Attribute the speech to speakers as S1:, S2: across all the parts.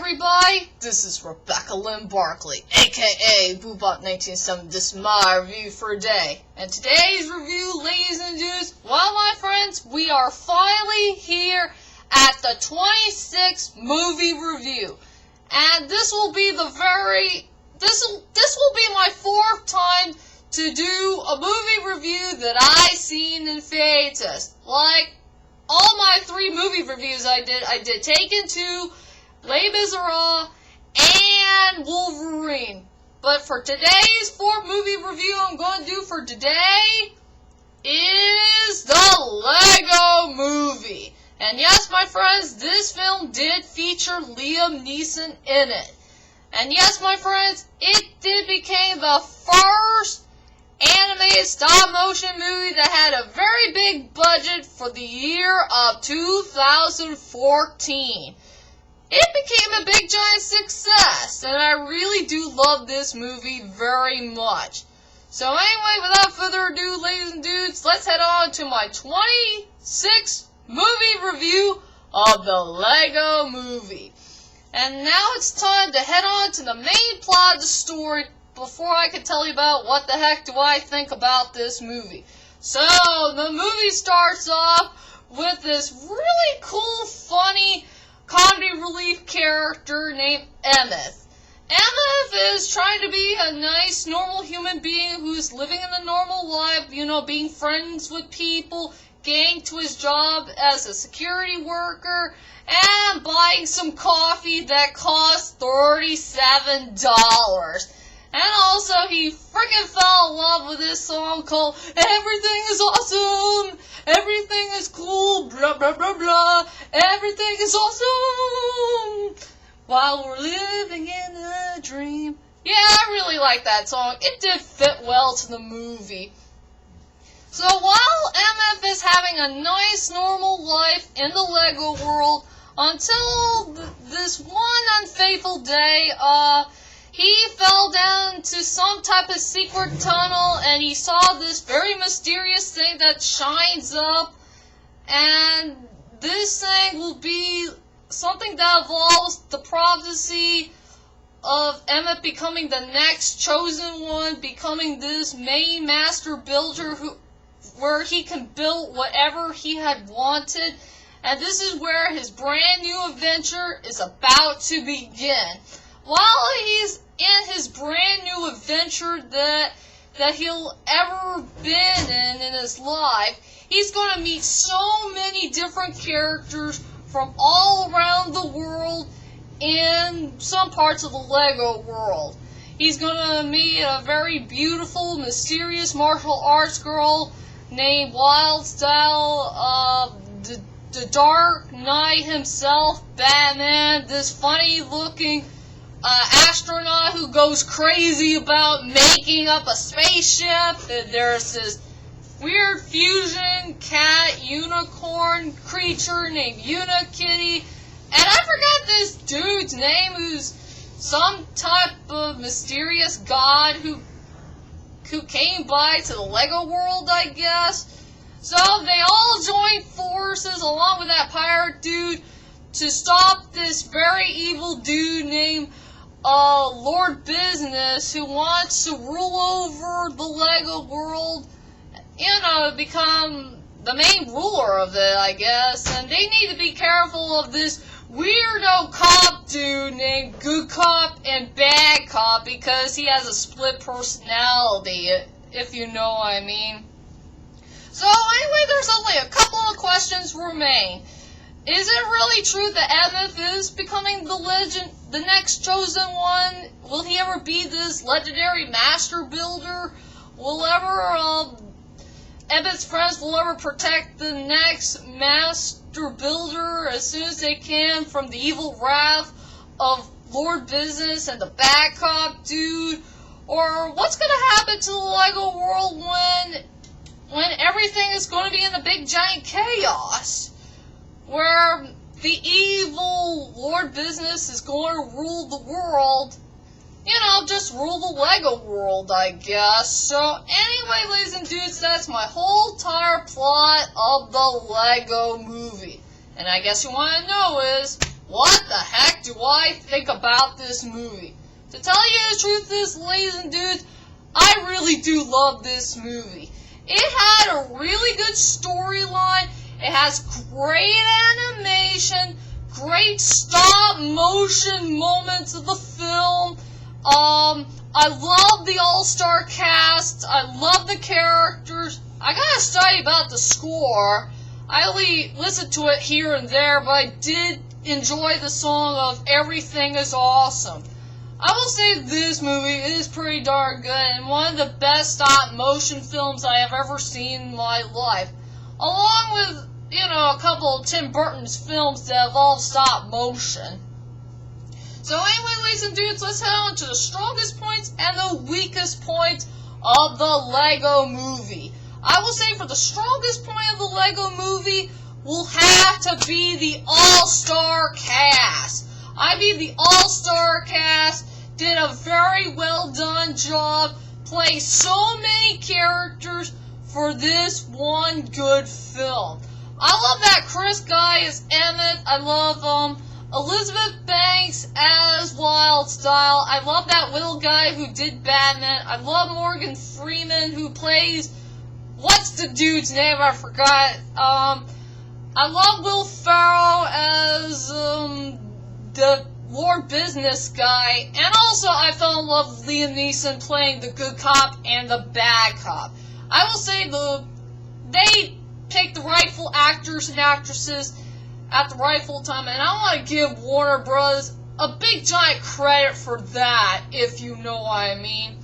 S1: everybody, this is Rebecca Lynn Barkley, aka Boobop1970. This is my review for today. And today's review, ladies and dudes, well, my friends, we are finally here at the 26th movie review. And this will be this will be my fourth time to do a movie review that I seen in theaters. Like all my three movie reviews I did Taken 2, Les Miserables, and Wolverine. But for today's fourth movie review I'm going to do for today is the Lego Movie. And yes, my friends, this film did feature Liam Neeson in it. And yes, my friends, it did become the first animated stop-motion movie that had a very big budget for the year of 2014. It became a big giant success, and I really do love this movie very much. So anyway, without further ado, ladies and dudes, let's head on to my 26th movie review of the Lego Movie. And now it's time to head on to the main plot of the story before I can tell you about what the heck do I think about this movie. So, the movie starts off with this really cool, funny, comedy relief character named Emmett. Emmett is trying to be a nice, normal human being who's living in a normal life, being friends with people, getting to his job as a security worker, and buying some coffee that costs $37. And also, he freaking fell in love with this song called Everything is Awesome, Everything is Cool, blah blah blah blah, Everything is Awesome, while we're living in a dream. Yeah, I really like that song. It did fit well to the movie. So while MF is having a nice normal life in the Lego world, until this one unfaithful day, he fell down to some type of secret tunnel, and he saw this very mysterious thing that shines up, and this thing will be something that involves the prophecy of Emmett becoming the next chosen one, becoming this main master builder where he can build whatever he had wanted. And this is where his brand new adventure is about to begin. While he's in his brand new adventure that he'll ever been in his life, he's going to meet so many different characters from all around the world in some parts of the Lego world. He's going to meet a very beautiful, mysterious martial arts girl named Wildstyle, the Dark Knight himself, Batman, this funny-looking astronaut who goes crazy about making up a spaceship. There's this weird fusion cat unicorn creature named Unikitty, and I forgot this dude's name, who's some type of mysterious god who came by to the Lego world, I guess. So they all join forces along with that pirate dude to stop this very evil dude named Lord Business, who wants to rule over the Lego world, become the main ruler of it, I guess. And they need to be careful of this weirdo cop dude named Good Cop and Bad Cop, because he has a split personality, if you know what I mean. So anyway, there's only a couple of questions remain. Is it really true that Emmett is becoming the next chosen one? Will he ever be this legendary master builder? Will Emmett's friends will ever protect the next master builder as soon as they can from the evil wrath of Lord Business and the Bad Cop dude? Or what's going to happen to the Lego world when everything is going to be in a big giant chaos, where the evil Lord Business is going to rule the world, just rule the Lego world, I guess. So anyway, ladies and dudes, that's my whole entire plot of the Lego Movie. And I guess you want to know is, what the heck do I think about this movie? To tell you the truth, ladies and dudes, I really do love this movie. It had a really good storyline. It has great animation, great stop-motion moments of the film. I love the all-star cast. I love the characters. I gotta study about the score. I only listened to it here and there, but I did enjoy the song of Everything is Awesome. I will say this movie is pretty darn good and one of the best stop-motion films I have ever seen in my life. Along with, a couple of Tim Burton's films that involve stop-motion. So anyway, ladies and dudes, let's head on to the strongest points and the weakest points of the Lego movie. I will say for the strongest point of the Lego movie will have to be the all-star cast. I mean, the all-star cast did a very well done job playing so many characters for this one good film. I love that Chris guy as Emmett. I love Elizabeth Banks as Wildstyle. I love that little guy who did Batman. I love Morgan Freeman who plays, what's the dude's name? I forgot. I love Will Ferrell as the Lord Business guy, and also I fell in love with Liam Neeson playing the good cop and the bad cop. I will say they picked the rightful actors and actresses at the rightful time, and I want to give Warner Bros. A big giant credit for that, if you know what I mean.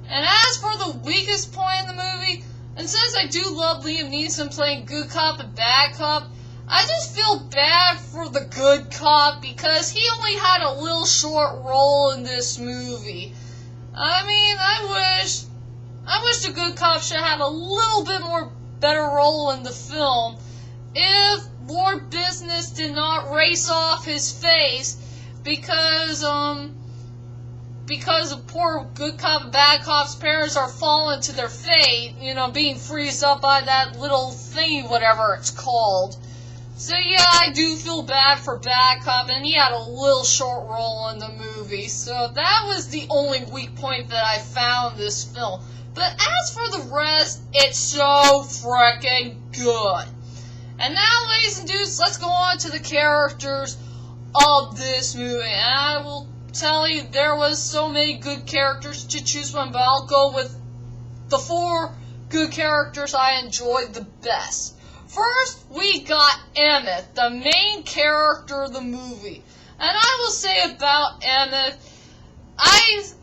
S1: And as for the weakest point in the movie, and since I do love Liam Neeson playing good cop and bad cop, I just feel bad for the good cop because he only had a little short role in this movie. I mean, I wish the good cop should have a little bit more better role in the film if Lord Business did not race off his face because of poor good cop and bad cop's parents are falling to their fate, being freezed up by that little thingy, whatever it's called. So yeah, I do feel bad for Bad Cop, and he had a little short role in the movie, so that was the only weak point that I found in this film. But as for the rest, it's so freaking good. And now, ladies and dudes, let's go on to the characters of this movie. And I will tell you, there was so many good characters to choose from, but I'll go with the 4 good characters I enjoyed the best. First, we got Emmett, the main character of the movie. And I will say about Emmett,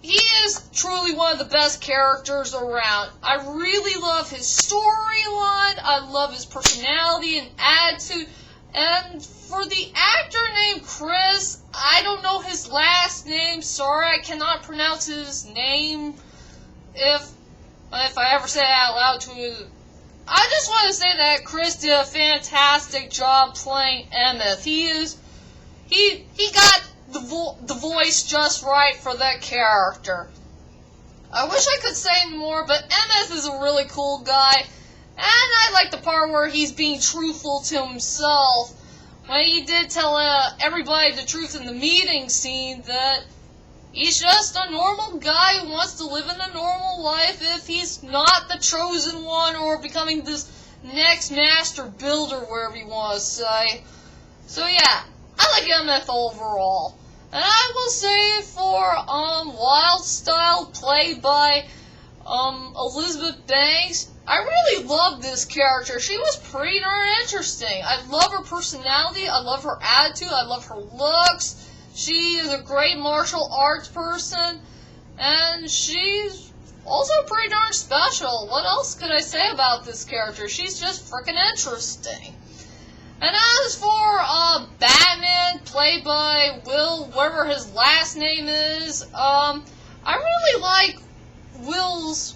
S1: he is truly one of the best characters around. I really love his storyline, I love his personality and attitude, and for the actor named Chris, I don't know his last name, sorry, I cannot pronounce his name, if I ever say it out loud to you. I just want to say that Chris did a fantastic job playing Emmett. He got the voice just right for that character. I wish I could say more, but Emmett is a really cool guy, and I like the part where he's being truthful to himself when he did tell everybody the truth in the meeting scene that he's just a normal guy who wants to live in a normal life if he's not the chosen one or becoming this next master builder, wherever you want to say. So yeah, I like Emmett overall. And I will say for Wildstyle, played by Elizabeth Banks, I really love this character. She was pretty darn interesting. I love her personality, I love her attitude, I love her looks. She is a great martial arts person, and she's also pretty darn special. What else could I say about this character? She's just freaking interesting. And as for Batman, played by Will, whatever his last name is, I really like Will's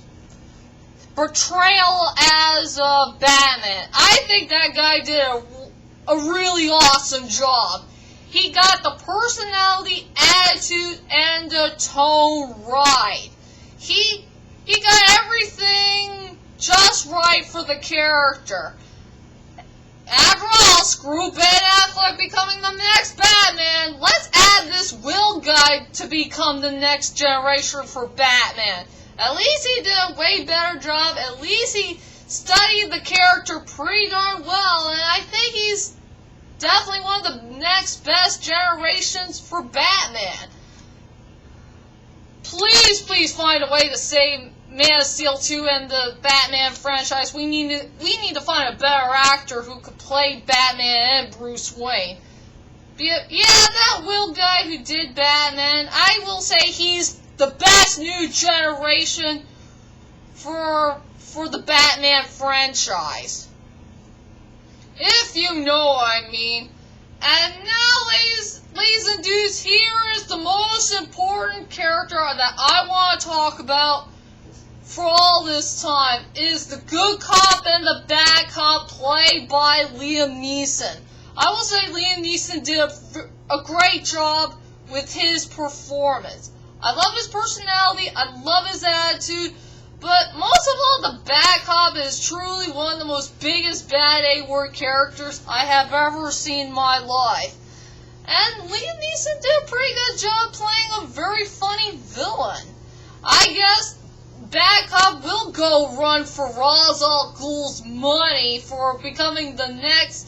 S1: portrayal as Batman. I think that guy did a really awesome job. He got the personality, attitude, and the tone right. He got everything just right for the character. After all, screw Ben Affleck becoming the next Batman. Let's add guy to become the next generation for Batman. At least he did a way better job. At least he studied the character pretty darn well, and I think he's definitely one of the next best generations for Batman. Please find a way to save Man of Steel 2 and the Batman franchise. We need to find a better actor who could play Batman and Bruce Wayne. Yeah, that Will guy who did Batman, I will say he's the best new generation for the Batman franchise. If you know what I mean. And now, ladies and dudes, here is the most important character that I want to talk about for all this time. It is the good cop and the bad cop played by Liam Neeson. I will say Liam Neeson did a great job with his performance. I love his personality, I love his attitude, but most of all, the bad cop is truly one of the most biggest bad A-word characters I have ever seen in my life. And Liam Neeson did a pretty good job playing a very funny villain. I guess bad cop will go run for Ra's al Ghul's money for becoming the next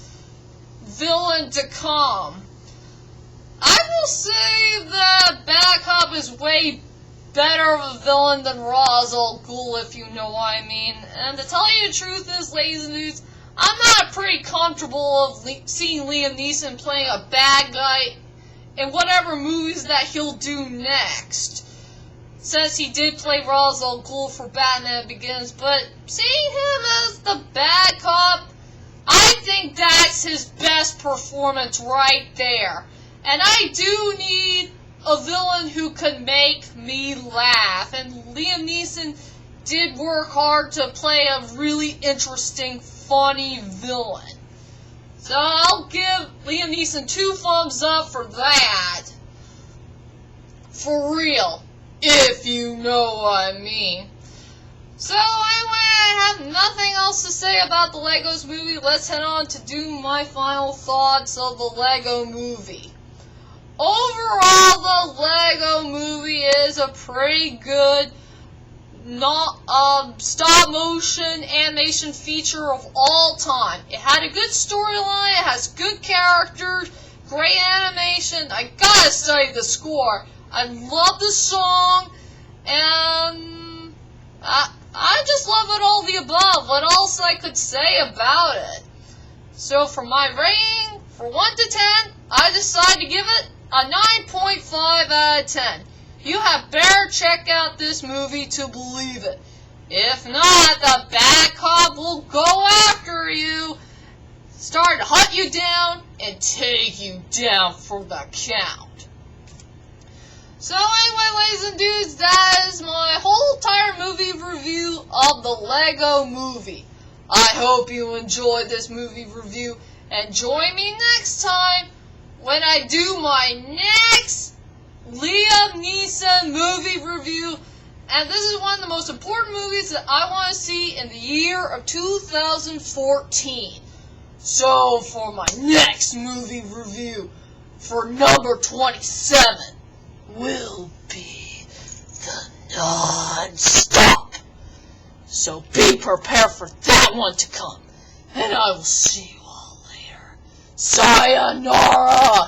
S1: villain to come. I will say that bad cop is way better of a villain than Ra's al Ghul, if you know what I mean. And to tell you the truth is, ladies and dudes, I'm not pretty comfortable of seeing Liam Neeson playing a bad guy in whatever movies that he'll do next. Since he did play Ra's al Ghul for Batman Begins, but seeing him as the bad cop, I think that's his best performance right there. And I do need a villain who can make me laugh. And Liam Neeson did work hard to play a really interesting, funny villain. So I'll give Liam Neeson 2 thumbs up for that. For real. If you know what I mean. So anyway, I have nothing else to say about the Legos movie. Let's head on to do my final thoughts of the Lego movie. Overall, the Lego movie is a pretty good stop-motion animation feature of all time. It had a good storyline, it has good characters, great animation. I gotta say the score. I love the song, and I just love it all the above. What else I could say about it? So for my rating, for 1 to 10, I decided to give it a 9.5 out of 10. You have better check out this movie to believe it. If not, the bad cop will go after you, start to hunt you down, and take you down for the count. So anyway, ladies and dudes, that is my whole entire movie review of the Lego movie. I hope you enjoyed this movie review, and join me next time when I do my next Liam Neeson movie review. And this is one of the most important movies that I want to see in the year of 2014. So for my next movie review, for number 27, will be the non-stop. So be prepared for that one to come. And I will see you all later. Sayonara!